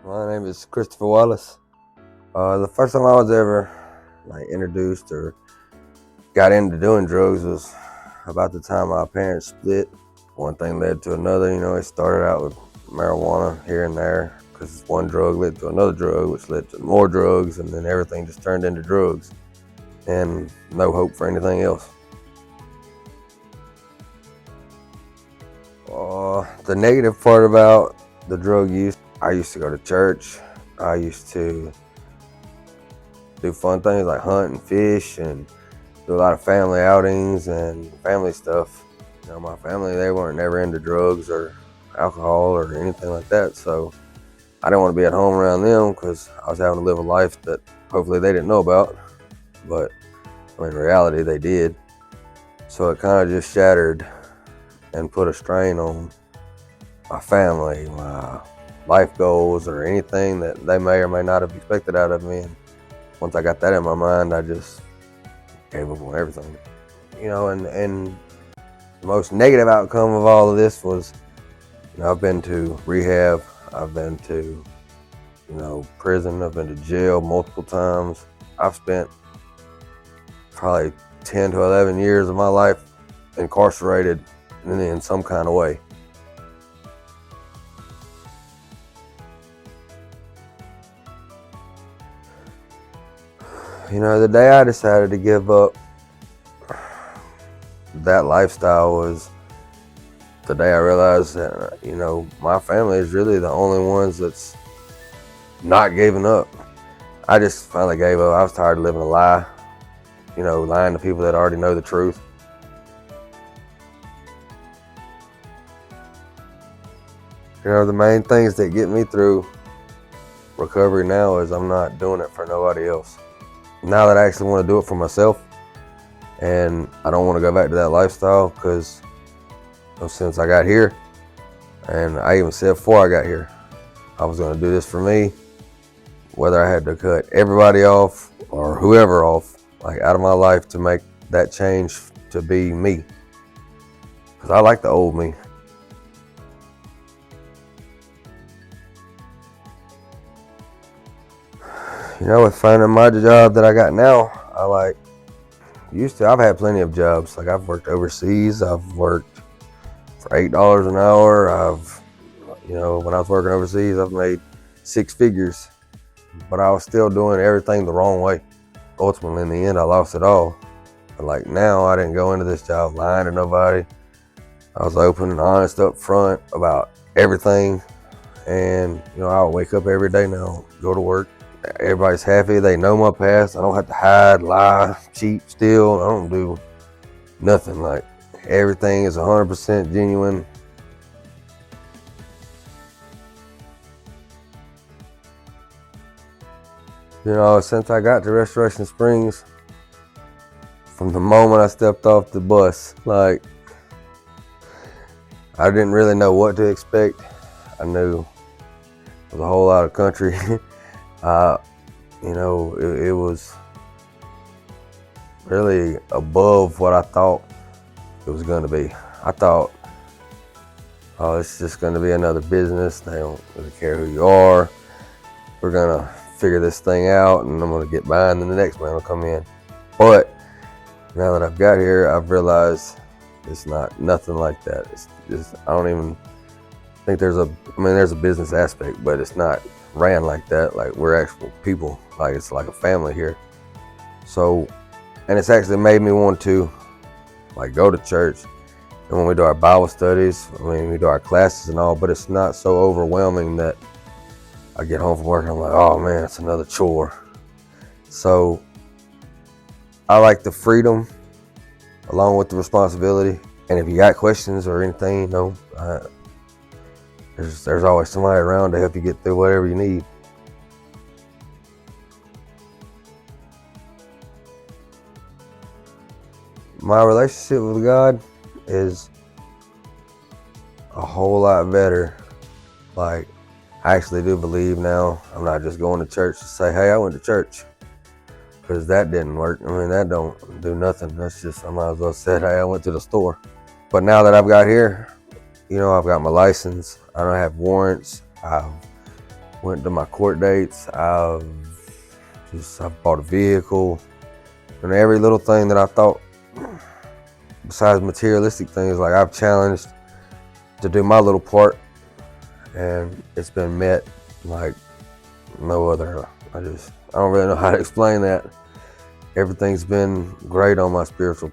My name is Christopher Wallace. The first time I was ever introduced or got into doing drugs was about the time my parents split. One thing led to another. It started out with marijuana here and there because one drug led to another drug, which led to more drugs, and then everything just turned into drugs and no hope for anything else. The negative part about the drug use, I used to go to church. I used to do fun things like hunt and fish and do a lot of family outings and family stuff. My family, they weren't never into drugs or alcohol or anything like that, so I didn't want to be at home around them because I was having to live a life that hopefully they didn't know about, but in reality they did. So it kind of just shattered and put a strain on my family, my life goals, or anything that they may or may not have expected out of me. And once I got that in my mind, I just gave up on everything. And the most negative outcome of all of this was, I've been to rehab, I've been to, prison, I've been to jail multiple times. I've spent probably 10 to 11 years of my life incarcerated in some kind of way. The day I decided to give up that lifestyle was the day I realized that, my family is really the only ones that's not giving up. I just finally gave up. I was tired of living a lie, lying to people that already know the truth. The main things that get me through recovery now is I'm not doing it for nobody else. Now that I actually want to do it for myself, and I don't want to go back to that lifestyle because since I got here, and I even said before I got here, I was going to do this for me, whether I had to cut everybody off or whoever off, out of my life to make that change to be me. Because I like the old me. With finding my job that I got now, I've had plenty of jobs. I've worked overseas. I've worked for $8 an hour. When I was working overseas, I've made six figures, but I was still doing everything the wrong way. Ultimately, in the end, I lost it all. But now, I didn't go into this job lying to nobody. I was open and honest up front about everything. And, I would wake up every day now, go to work. Everybody's happy. They know my past. I don't have to hide, lie, cheat, steal. I don't do nothing. Everything is 100% genuine. Since I got to Restoration Springs, from the moment I stepped off the bus, I didn't really know what to expect. I knew it was a whole lot of country. It was really above what I thought it was going to be. I thought, it's just going to be another business. They don't really care who you are. We're going to figure this thing out, and I'm going to get by, and then the next man will come in. But now that I've got here, I've realized it's nothing like that. It's just, I don't even think there's a business aspect, but it's not ran like that. We're actual people. It's like a family here. So, and it's actually made me want to go to church. And when we do our Bible studies, we do our classes and all, but it's not so overwhelming that I get home from work and I'm like, oh man, it's another chore. So I like the freedom along with the responsibility. And if you got questions or anything, there's always somebody around to help you get through whatever you need. My relationship with God is a whole lot better. I actually do believe now. I'm not just going to church to say, hey, I went to church. Because that didn't work. That don't do nothing. That's just, I might as well say, hey, I went to the store. But now that I've got here, I've got my license. I don't have warrants. I've went to my court dates. I've bought a vehicle, and every little thing that I thought, besides materialistic things, like I've challenged to do my little part, and it's been met like no other. I don't really know how to explain that. Everything's been great on my spiritual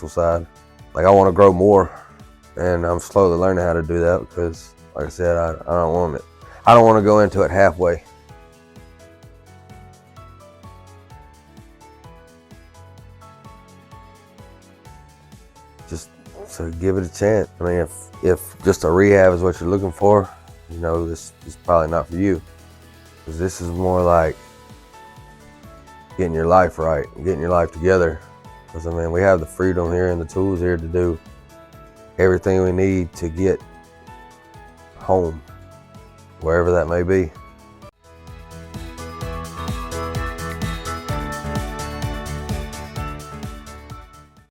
side. Like I want to grow more, and I'm slowly learning how to do that because, like I said, I don't want to go into it halfway. Just to give it a chance. I mean, if just a rehab is what you're looking for, you know, this is probably not for you. Because this is more like getting your life right, getting your life together. Because I mean, we have the freedom here and the tools here to do everything we need to get home, wherever that may be.